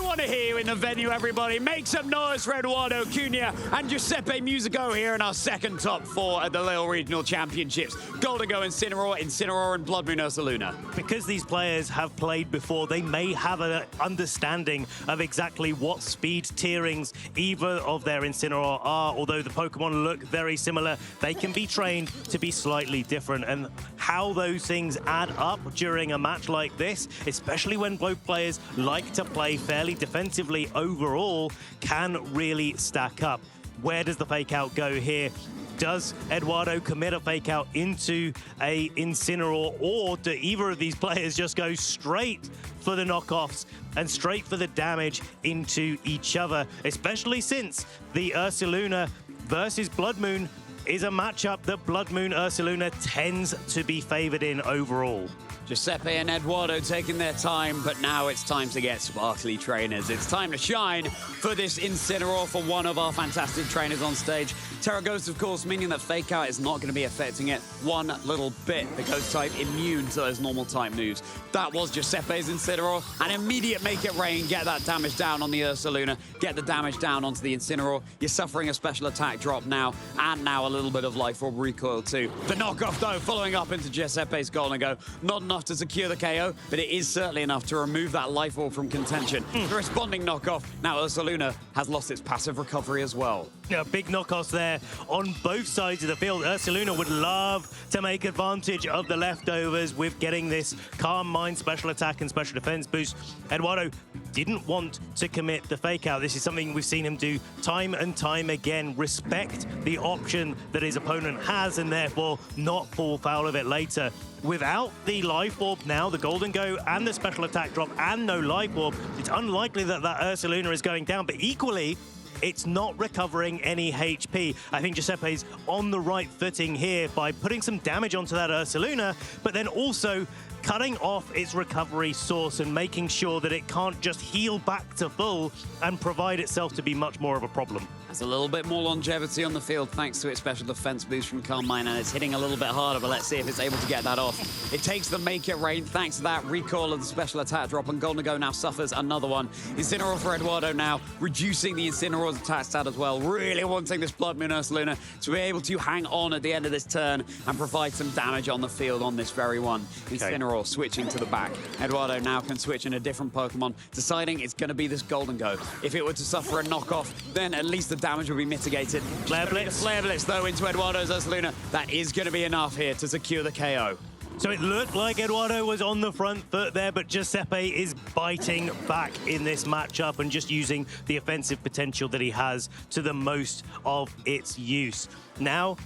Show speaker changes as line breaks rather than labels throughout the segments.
want to hear you in the venue, everybody. Make some noise for Eduardo Cunha and Giuseppe Musicco here in our second top four at the Lille Regional Championships. Golden Go Incineroar, and Blood Moon Ursaluna.
Because these players have played before, they may have an understanding of exactly what speed tierings either of their Incineroar are. Although the Pokemon look very similar, they can be trained to be slightly different. And how those things add up during a match like this, especially when both players like to play fairly defensively overall, can really stack up. Where does the fake out go here? Does Eduardo commit a fake out into a Incineroar, or do either of these players just go straight for the knockoffs and straight for the damage into each other, especially since the Ursaluna versus Blood Moon is a matchup that Blood Moon Ursaluna tends to be favored in overall.
Giuseppe and Eduardo taking their time, but now it's time to get sparkly trainers. It's time to shine for this Incineroar for one of our fantastic trainers on stage. Terra Ghost, of course, meaning that Fake Out is not going to be affecting it one little bit. The Ghost type immune to those normal type moves. That was Giuseppe's Incineroar. An immediate Make It Rain, get that damage down on the Ursaluna, get the damage down onto the Incineroar. You're suffering a special attack drop now, and now a little bit of Life Orb recoil too. The knockoff, though, following up into Giuseppe's Golden Go. Not enough to secure the KO, but it is certainly enough to remove that Life Orb from contention. The responding knockoff, now Ursaluna has lost its passive recovery as well.
Yeah, big knockoffs there on both sides of the field. Ursaluna would love to make advantage of the leftovers with getting this Calm Mind special attack and special defense boost. Eduardo didn't want to commit the fake out. This is something we've seen him do time and time again. Respect the option that his opponent has and therefore not fall foul of it later. Without the Life Orb now, the Golden Go and the special attack drop and no Life Orb, it's unlikely that that Ursaluna is going down, but equally, it's not recovering any HP. I think Giuseppe's on the right footing here by putting some damage onto that Ursaluna, but then also cutting off its recovery source and making sure that it can't just heal back to full and provide itself to be much more of a problem.
Has a little bit more longevity on the field thanks to its special defense boost from Calm Mind, and it's hitting a little bit harder, but let's see if it's able to get that off. It takes the Make It Rain thanks to that recoil of the special attack drop, and Golden Go now suffers another one. Incineroar for Eduardo now, reducing the Incineroar's attack stat as well, really wanting this Blood Moon Ursaluna to be able to hang on at the end of this turn and provide some damage on the field on this very one. Incineroar switching to the back. Eduardo now can switch in a different Pokemon, deciding it's going to be this Golden Go. If it were to suffer a knockoff, then at least the damage will be mitigated.
Flare Blitz.
Flare Blitz, though, into Eduardo's Ursaluna. That is going to be enough here to secure the KO.
So it looked like Eduardo was on the front foot there, but Giuseppe is biting back in this matchup and just using the offensive potential that he has to the most of its use. Now,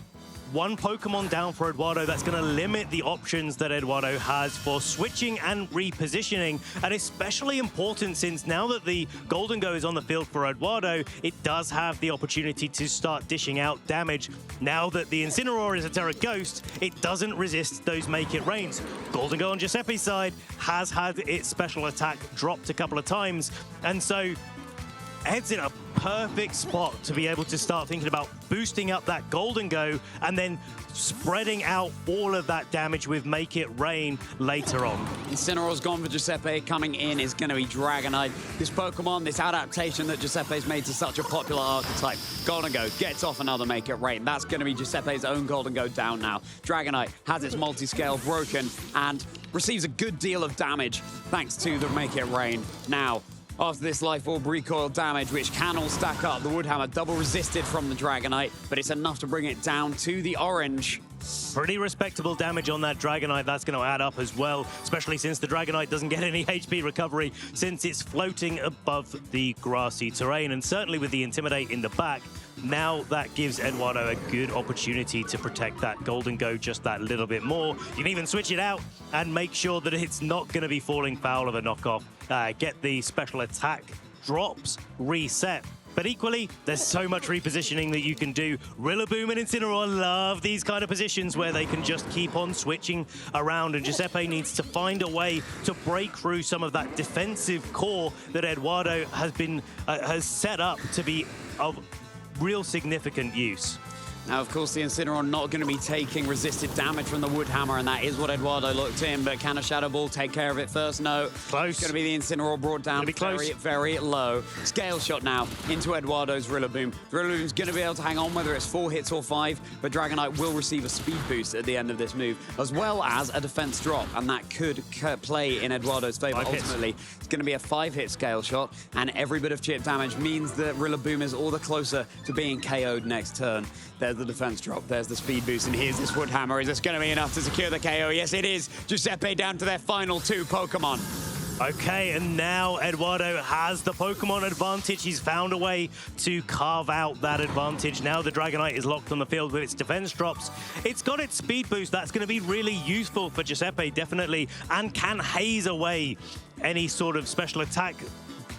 one Pokemon down for Eduardo. That's going to limit the options that Eduardo has for switching and repositioning, and especially important since now that the Golden Go is on the field for Eduardo, it does have the opportunity to start dishing out damage. Now that the Incineroar is a Terra Ghost, it doesn't resist those Make It Rains. Golden Go on Giuseppe's side has had its special attack dropped a couple of times, and so Ed's in a perfect spot to be able to start thinking about boosting up that Golden Go and then spreading out all of that damage with Make It Rain later on.
Incineroar's gone for Giuseppe. Coming in is going to be Dragonite. This Pokemon, this adaptation that Giuseppe's made to such a popular archetype. Golden Go gets off another Make It Rain. That's going to be Giuseppe's own Golden Go down now. Dragonite has its multi-scale broken and receives a good deal of damage thanks to the Make It Rain. Now, after this Life Orb recoil damage, which can all stack up, the Woodhammer double resisted from the Dragonite, but it's enough to bring it down to the orange.
Pretty respectable damage on that Dragonite. That's going to add up as well, especially since the Dragonite doesn't get any HP recovery since it's floating above the grassy terrain. And certainly with the Intimidate in the back, now that gives Eduardo a good opportunity to protect that Golden Go just that little bit more. You can even switch it out and make sure that it's not going to be falling foul of a knockoff. Get the special attack drops reset. But equally, there's so much repositioning that you can do. Rillaboom and Incineroar love these kind of positions where they can just keep on switching around, and Giuseppe needs to find a way to break through some of that defensive core that Eduardo has set up to be of real significant use.
Now, of course, the Incineroar not going to be taking resisted damage from the Wood Hammer, and that is what Eduardo looked in. But can a Shadow Ball take care of it first? No.
Close.
It's going to be the Incineroar brought down very, very low. Scale Shot now into Eduardo's Rillaboom. Rillaboom's going to be able to hang on whether it's 4 hits or 5, but Dragonite will receive a speed boost at the end of this move, as well as a defense drop, and that could play in Eduardo's favor. Ultimately, it's going to be a 5-hit Scale Shot, and every bit of chip damage means that Rillaboom is all the closer to being KO'd next turn. There's the defense drop, there's the speed boost, and here's this Wood Hammer. Is this going to be enough to secure the KO? Yes, it is. Giuseppe down to their final 2 Pokemon.
Okay, and now Eduardo has the Pokemon advantage. He's found a way to carve out that advantage. Now the Dragonite is locked on the field with its defense drops. It's got its speed boost. That's going to be really useful for Giuseppe, definitely, and can haze away any sort of special attack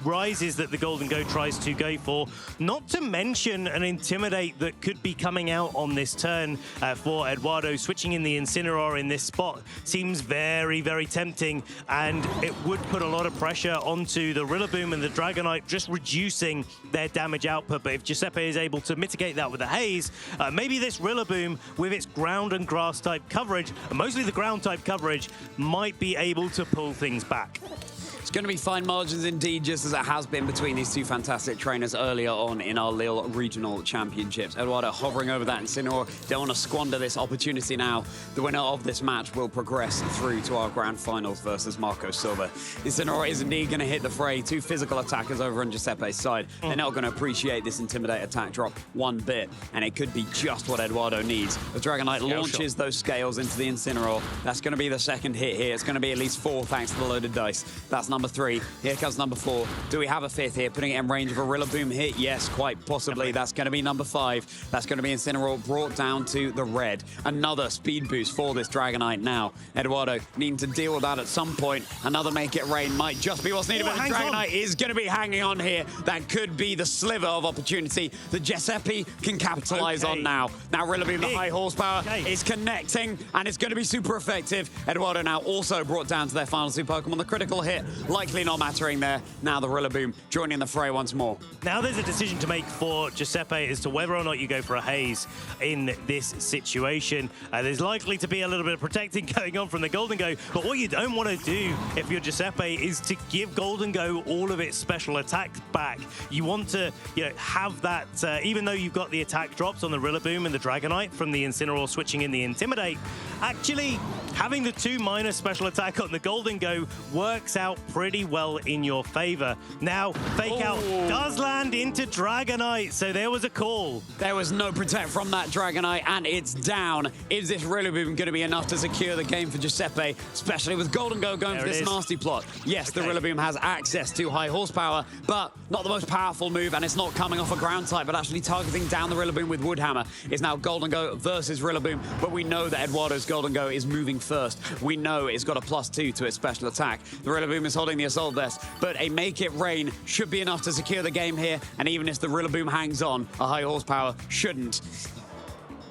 rises that the Golden Go tries to go for. Not to mention an Intimidate that could be coming out on this turn for Eduardo. Switching in the Incineroar in this spot seems very, very tempting, and it would put a lot of pressure onto the Rillaboom and the Dragonite, just reducing their damage output. But if Giuseppe is able to mitigate that with a haze, maybe this Rillaboom with its ground and grass type coverage, mostly the ground type coverage, might be able to pull things back.
It's going to be fine margins indeed, just as it has been between these 2 fantastic trainers earlier on in our Lille Regional Championships. Eduardo hovering over that Incineroar. Don't want to squander this opportunity now. The winner of this match will progress through to our grand finals versus Marco Silva. Incineroar is indeed going to hit the fray. 2 physical attackers over on Giuseppe's side. They're not going to appreciate this Intimidate attack drop one bit, and it could be just what Eduardo needs. The Dragonite launches those scales into the Incineroar. That's going to be the second hit here. It's going to be at least 4 thanks to the loaded dice. That's number 3. Here comes number 4. Do we have a 5th here? Putting it in range of a Rillaboom hit? Yes, quite possibly. That's going to be number 5. That's going to be Incineroar brought down to the red. Another speed boost for this Dragonite now. Eduardo needing to deal with that at some point. Another Make It Rain might just be what's needed, but the Dragonite is going to be hanging on here. That could be the sliver of opportunity that Giuseppe can capitalize on now. Now Rillaboom, the high horsepower, is connecting, and it's going to be super effective. Eduardo now also brought down to their final 2 Pokemon. The critical hit likely not mattering there. Now the Rillaboom joining the fray once more.
Now there's a decision to make for Giuseppe as to whether or not you go for a haze in this situation. There's likely to be a little bit of protecting going on from the Golden Go, but what you don't want to do if you're Giuseppe is to give Golden Go all of its special attacks back. You want to, have that, even though you've got the attack drops on the Rillaboom and the Dragonite from the Incineroar switching in the Intimidate, actually having the 2 minus special attack on the Golden Go works out pretty well in your favor. Now, Fake Out does land into Dragonite, so there was a call.
There was no protect from that Dragonite, and it's down. Is this Rillaboom going to be enough to secure the game for Giuseppe, especially with Golden Go going for this nasty plot? Yes, the Rillaboom has access to high horsepower, but not the most powerful move, and it's not coming off a ground type, but actually targeting down the Rillaboom with Wood Hammer. Is now Golden Go versus Rillaboom, but we know that Eduardo's Golden Go is moving first. We know it's got a +2 to its special attack. The Rillaboom is holding the Assault Vest, but a Make It Rain should be enough to secure the game here, and even if the Rillaboom hangs on, a high horsepower shouldn't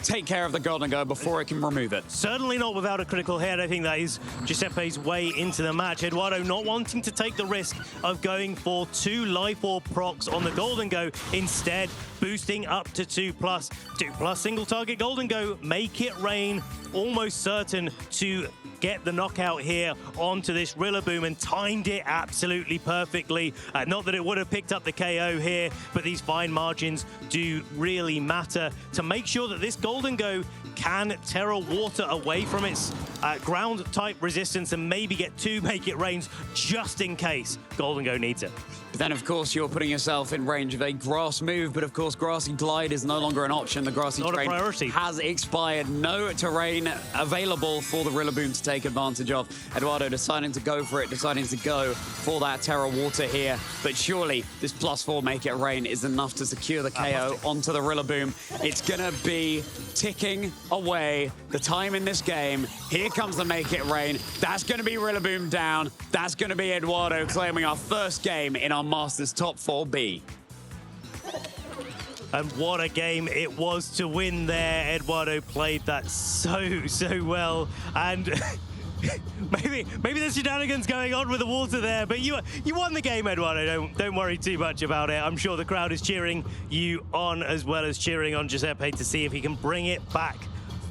take care of the Golden Go before it can remove it.
Certainly not without a critical hit. I think that is Giuseppe's way into the match. Eduardo not wanting to take the risk of going for 2 Life Orb procs on the Golden Go, instead boosting up to 2+. 2+ single target Golden Go, Make It Rain, almost certain to get the knockout here onto this Rillaboom, and timed it absolutely perfectly. Not that it would have picked up the KO here, but these fine margins do really matter to make sure that this Golden Go can Terra Water away from its ground type resistance and maybe get 2 Make It Rains just in case Golden Go needs it.
But then, of course, you're putting yourself in range of a grass move, but of course, Grassy Glide is no longer an option. The Grassy Terrain has expired. No terrain available for the Rillaboom to take advantage of. Eduardo deciding to go for it, deciding to go for that Terra Water here. But surely this +4 Make It Rain is enough to secure the KO onto the Rillaboom. It's going to be ticking away the time in this game. Here comes the Make It Rain. That's going to be Rillaboom down. That's going to be Eduardo claiming our first game in our Masters Top 4B.
And what a game it was to win there. Eduardo played that so well. And maybe there's shenanigans going on with the water there, but you won the game, Eduardo. Don't worry too much about it. I'm sure the crowd is cheering you on as well as cheering on Giuseppe to see if he can bring it back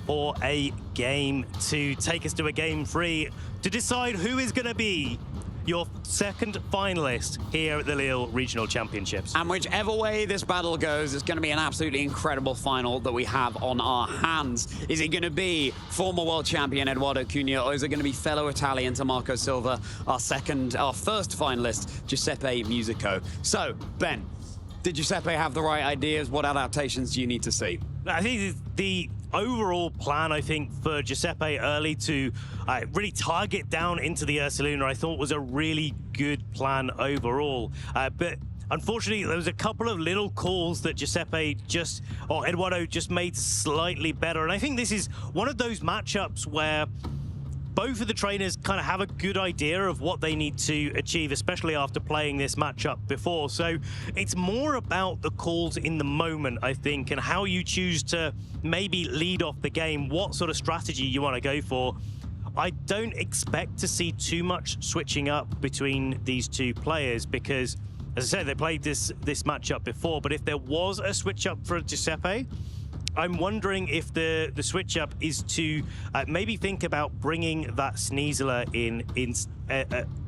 for a game to take us to a game 3 to decide who is going to be your second finalist here at the Lille Regional Championships.
And whichever way this battle goes, it's going to be an absolutely incredible final that we have on our hands. Is it going to be former world champion Eduardo Cunha, or is it going to be fellow Italian Marco Silva, our first finalist, Giuseppe Musicco? So, Ben, did Giuseppe have the right ideas? What adaptations do you need to see?
I think the overall plan, I think, for Giuseppe early to really target down into the Ursaluna, I thought was a really good plan overall. But unfortunately, there was a couple of little calls that Eduardo just made slightly better. And I think this is one of those matchups where both of the trainers kind of have a good idea of what they need to achieve, especially after playing this matchup before. So it's more about the calls in the moment, I think, and how you choose to maybe lead off the game, what sort of strategy you want to go for. I don't expect to see too much switching up between these two players because, as I said, they played this matchup before, but if there was a switch up for Giuseppe, I'm wondering if the switch up is to maybe think about bringing that Sneasler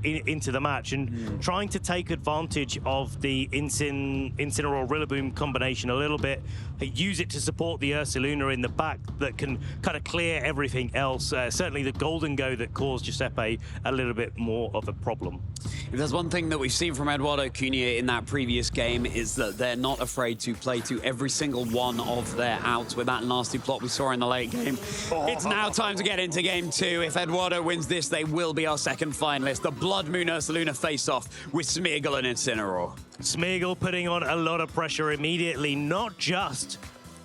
into the match and trying to take advantage of the Incineroar Rillaboom combination a little bit, use it to support the Ursaluna in the back that can kind of clear everything else. Certainly the Golden Go that caused Giuseppe a little bit more of a problem.
If there's one thing that we've seen from Eduardo Cunha in that previous game is that they're not afraid to play to every single one of their outs with that nasty plot we saw in the late game. It's now time to get into game 2. If Eduardo wins this, they will be our second finalist. The Blood Moon Ursaluna face-off with Smeargle and Incineroar.
Smeargle putting on a lot of pressure immediately, not just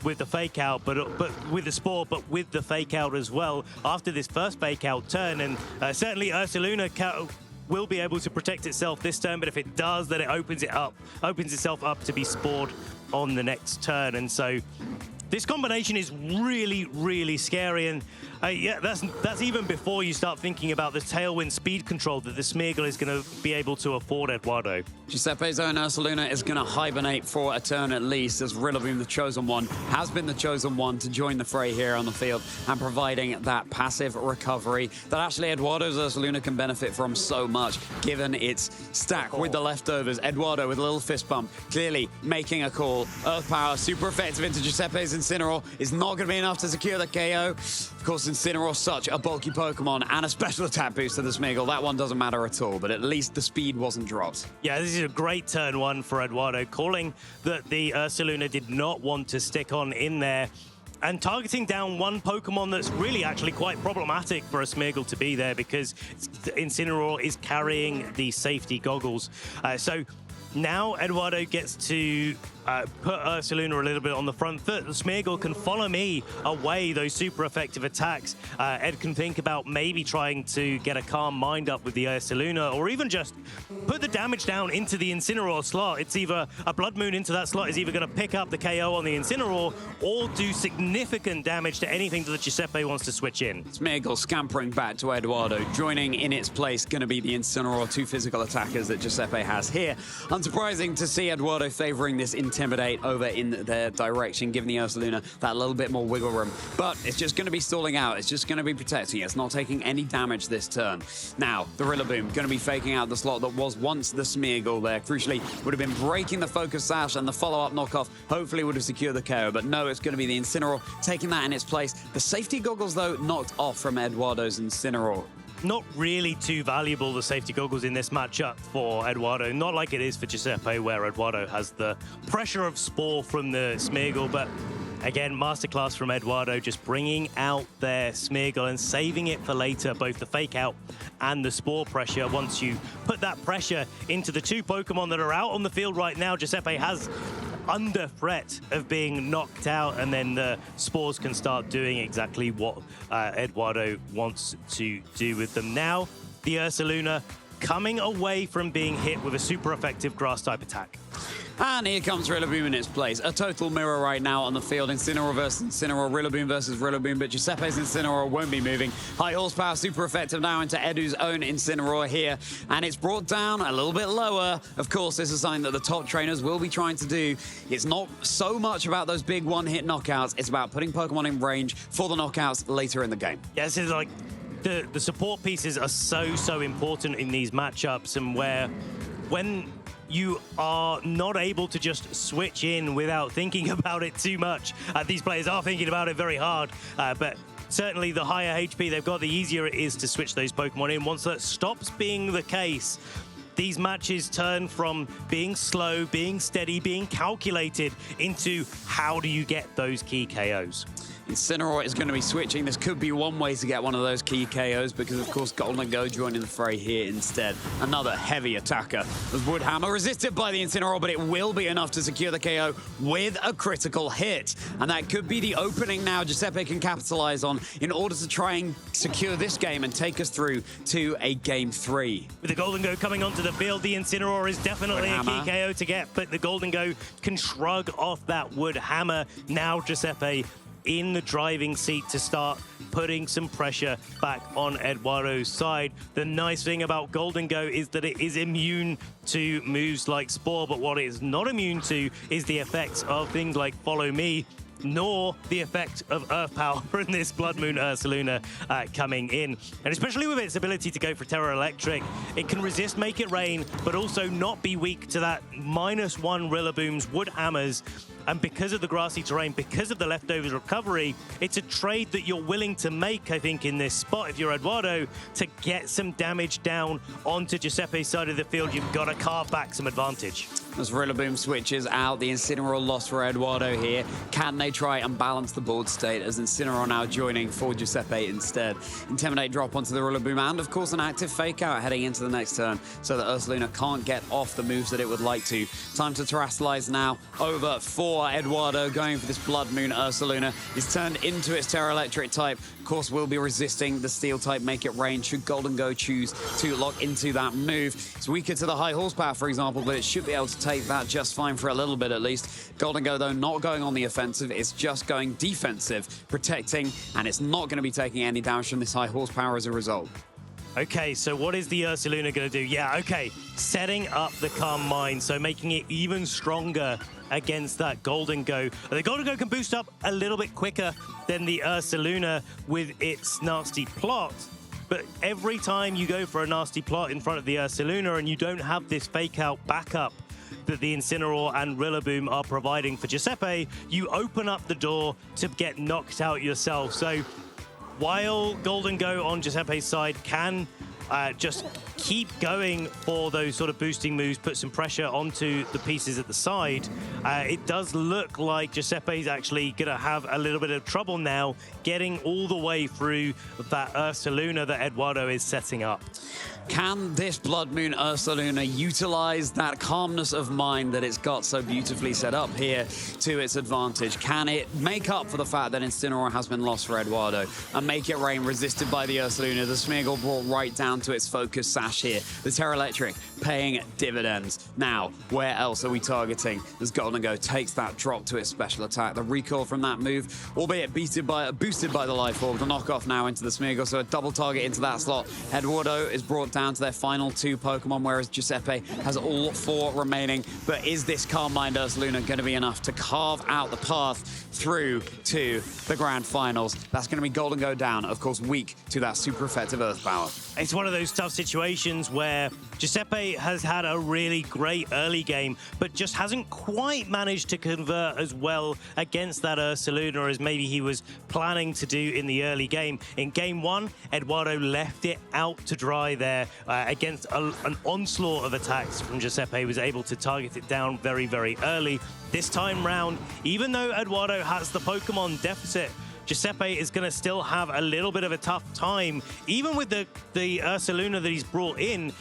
with the fake out, but with the Spore, but with the fake out as well after this first fake out turn. And certainly Ursaluna will be able to protect itself this turn, but if it does, then it opens itself up to be Spored on the next turn. And so this combination is really, really scary. And yeah, that's even before you start thinking about the Tailwind speed control that the Smeargle is going to be able to afford Eduardo.
Giuseppe's own Ursaluna is going to hibernate for a turn at least, as Rillaboom, the chosen one, has been the chosen one to join the fray here on the field and providing that passive recovery that actually Eduardo's Ursaluna can benefit from so much, given its stack with the leftovers. Eduardo with a little fist bump, clearly making a call. Earth Power, super effective into Giuseppe's Incineroar, is not going to be enough to secure the KO. Of course, Incineroar, such a bulky Pokemon, and a special attack boost to the Smeargle. That one doesn't matter at all, but at least the speed wasn't dropped.
Yeah, this is a great turn one for Eduardo, calling that the Ursaluna did not want to stick on in there and targeting down one Pokemon that's really actually quite problematic for a Smeargle to be there because Incineroar is carrying the safety goggles. So now Eduardo gets to put Ursaluna a little bit on the front foot. The Smeargle can follow me away those super effective attacks. Ed can think about maybe trying to get a calm mind up with the Ursaluna, or even just put the damage down into the Incineroar slot. It's either a Blood Moon into that slot is either going to pick up the KO on the Incineroar or do significant damage to anything that Giuseppe wants to switch in.
Smeargle scampering back to Eduardo. Joining in its place going to be the Incineroar, two physical attackers that Giuseppe has here. Unsurprising to see Eduardo favoring this Intimidate over in their direction, giving the Ursaluna that little bit more wiggle room. But it's just going to be stalling out. It's just going to be protecting it. It's not taking any damage this turn. Now, the Rillaboom going to be faking out the slot that was once the Smeargle there. Crucially, would have been breaking the Focus Sash, and the follow-up knockoff hopefully would have secured the KO. But no, it's going to be the Incineroar taking that in its place. The safety goggles, though, knocked off from Eduardo's Incineroar.
Not really too valuable, the safety goggles in this matchup for Eduardo. Not like it is for Giuseppe, where Eduardo has the pressure of Spore from the Smeargle. But again, masterclass from Eduardo, just bringing out their Smeargle and saving it for later, both the fake out and the Spore pressure. Once you put that pressure into the two Pokemon that are out on the field right now, Giuseppe has under threat of being knocked out, and then the Spores can start doing exactly what Eduardo wants to do with them. Now, the Ursaluna coming away from being hit with a super effective grass type attack.
And here comes Rillaboom in its place. A total mirror right now on the field. Incineroar versus Incineroar, Rillaboom versus Rillaboom, but Giuseppe's Incineroar won't be moving. High horsepower, super effective now into Edu's own Incineroar here. And it's brought down a little bit lower. Of course, this is something that the top trainers will be trying to do. It's not so much about those big one-hit knockouts. It's about putting Pokemon in range for the knockouts later in the game.
Yeah, this is like the support pieces are so important in these matchups, and when you are not able to just switch in without thinking about it too much. These players are thinking about it very hard, but certainly the higher HP they've got, the easier it is to switch those Pokemon in. Once that stops being the case, these matches turn from being slow, being steady, being calculated into how do you get those key KOs.
Incineroar is going to be switching. This could be one way to get one of those key KOs because, of course, Golden Go joining the fray here instead. Another heavy attacker. The Wood Hammer resisted by the Incineroar, but it will be enough to secure the KO with a critical hit. And that could be the opening now Giuseppe can capitalize on in order to try and secure this game and take us through to a Game 3.
With the Golden Go coming onto the field, the Incineroar is definitely a key KO to get, but the Golden Go can shrug off that Wood Hammer. Now Giuseppe in the driving seat to start putting some pressure back on Eduardo's side. The nice thing about Golden Go is that it is immune to moves like Spore, but what it is not immune to is the effects of things like Follow Me, nor the effect of Earth Power from this Blood Moon Ursaluna coming in. And especially with its ability to go for Terra Electric, it can resist Make It Rain, but also not be weak to that -1 Rillaboom's Wood Hammers. And because of the grassy terrain, because of the leftovers recovery, it's a trade that you're willing to make, I think, in this spot, if you're Eduardo, to get some damage down onto Giuseppe's side of the field. You've got to carve back some advantage.
As Rillaboom switches out, the Incineroar loss for Eduardo here. Can they try and balance the board state as Incineroar now joining for Giuseppe instead? Intimidate drop onto the Rillaboom and, of course, an active Fake Out heading into the next turn so that Ursaluna can't get off the moves that it would like to. Time to Terrasilize now over for Eduardo, going for this Blood Moon Ursaluna. Is turned into its Terra Electric type. Of course, will be resisting the Steel type Make It Rain should Golden Go choose to lock into that move. It's weaker to the high horsepower, for example, but it should be able to take that just fine for a little bit at least. Golden Go, though, not going on the offensive. It's just going defensive, protecting, and it's not going to be taking any damage from this high horsepower as a result.
Okay, so what is the Ursaluna going to do? Yeah, okay, setting up the Calm Mind, so making it even stronger against that Golden Go. The Golden Go can boost up a little bit quicker than the Ursaluna with its Nasty Plot, but every time you go for a Nasty Plot in front of the Ursaluna and you don't have this Fake Out backup that the Incineroar and Rillaboom are providing for Giuseppe, you open up the door to get knocked out yourself. So while Golden Go on Giuseppe's side can just keep going for those sort of boosting moves, put some pressure onto the pieces at the side, it does look like Giuseppe's actually going to have a little bit of trouble now getting all the way through that Ursaluna that Eduardo is setting up.
Can this Blood Moon Ursaluna utilize that calmness of mind that it's got so beautifully set up here to its advantage? Can it make up for the fact that Incineroar has been lost for Eduardo and Make It Rain resisted by the Ursaluna? The Smeargle brought right down to its focus sash here. The Terra Electric paying dividends. Now, where else are we targeting as Golden Go takes that drop to its special attack? The recoil from that move, albeit boosted by the Life Orb. The knockoff now into the Smeargle, so a double target into that slot. Eduardo is brought down to their final 2 Pokemon, whereas Giuseppe has all 4 remaining. But is this Calm Mind Ursaluna going to be enough to carve out the path through to the Grand Finals? That's going to be Golden Go down, of course, weak to that super effective Earth Power.
It's one of those tough situations where Giuseppe has had a really great early game, but just hasn't quite managed to convert as well against that Ursaluna as maybe he was planning to do in the early game. In Game 1, Eduardo left it out to dry there against an onslaught of attacks from Giuseppe. He was able to target it down very, very early. This time round, even though Eduardo has the Pokemon deficit, Giuseppe is going to still have a little bit of a tough time, even with the Ursaluna that he's brought in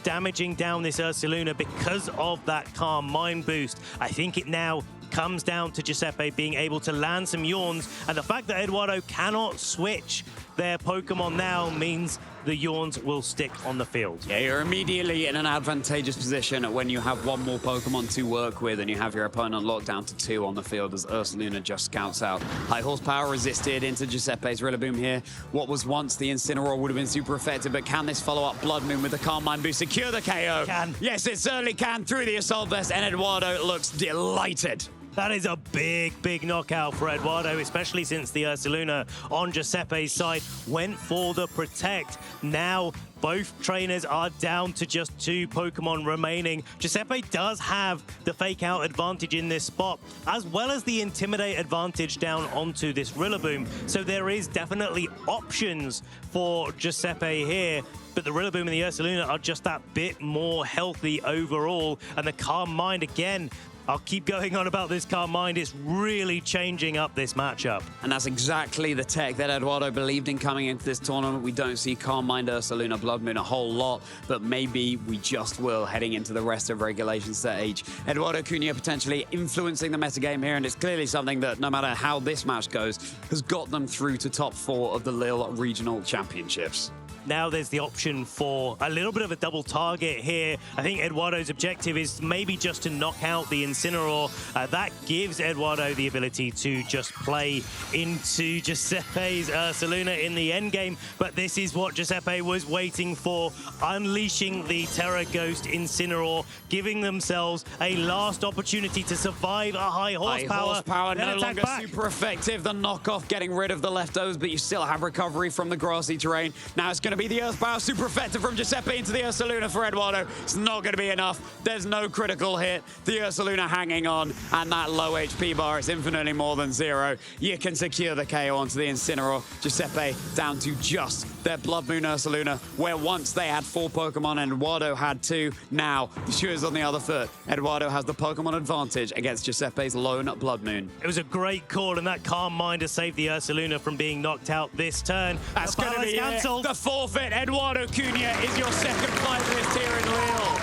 damaging down this Ursaluna because of that Calm Mind boost. I think it now comes down to Giuseppe being able to land some yawns, and the fact that Eduardo cannot switch their Pokemon now means the Yawns will stick on the field.
Yeah, you're immediately in an advantageous position when you have one more Pokemon to work with and you have your opponent locked down to 2 on the field as Ursaluna just scouts out. High horsepower resisted into Giuseppe's Rillaboom here. What was once the Incineroar would have been super effective, but can this follow up Blood Moon with the Calm Mind boost secure the KO?
Can.
Yes, it certainly can through the Assault Vest, and Eduardo looks delighted.
That is a big knockout for Eduardo, especially since the Ursaluna on Giuseppe's side went for the Protect. Now, both trainers are down to just 2 Pokemon remaining. Giuseppe does have the Fake Out advantage in this spot, as well as the Intimidate advantage down onto this Rillaboom. So there is definitely options for Giuseppe here, but the Rillaboom and the Ursaluna are just that bit more healthy overall. And the Calm Mind, again, I'll keep going on about this Calm Mind. It's really changing up this matchup.
And that's exactly the tech that Eduardo believed in coming into this tournament. We don't see Calm Mind, Ursaluna, Blood Moon a whole lot, but maybe we just will heading into the rest of regulation stage. Eduardo Cunha potentially influencing the metagame here, and it's clearly something that, no matter how this match goes, has got them through to top 4 of the Lille Regional Championships.
Now there's the option for a little bit of a double target here. I think Eduardo's objective is maybe just to knock out the Incineroar. That gives Eduardo the ability to just play into Giuseppe's Ursaluna in the endgame. But this is what Giuseppe was waiting for, unleashing the Terra Ghost Incineroar, giving themselves a last opportunity to survive a high horsepower.
High horsepower, no longer
back.
super effective. The knockoff getting rid of the leftovers, but you still have recovery from the grassy terrain. Now it's going to be the Earth Power super effective from Giuseppe into the Ursaluna for Eduardo. It's not going to be enough. There's no critical hit. The Ursaluna hanging on, and that low HP bar is infinitely more than 0. You can secure the KO onto the Incineroar. Giuseppe down to just their Blood Moon Ursaluna, where once they had 4 Pokemon and Eduardo had 2. Now the shoe is on the other foot. Eduardo has the Pokemon advantage against Giuseppe's lone Blood Moon.
It was a great call, and that Calm Mind has saved the Ursaluna from being knocked out this turn.
That's going to be cancelled. The forfeit. Eduardo Cunha is your second finalist here in Lille.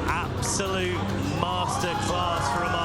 Absolute masterclass from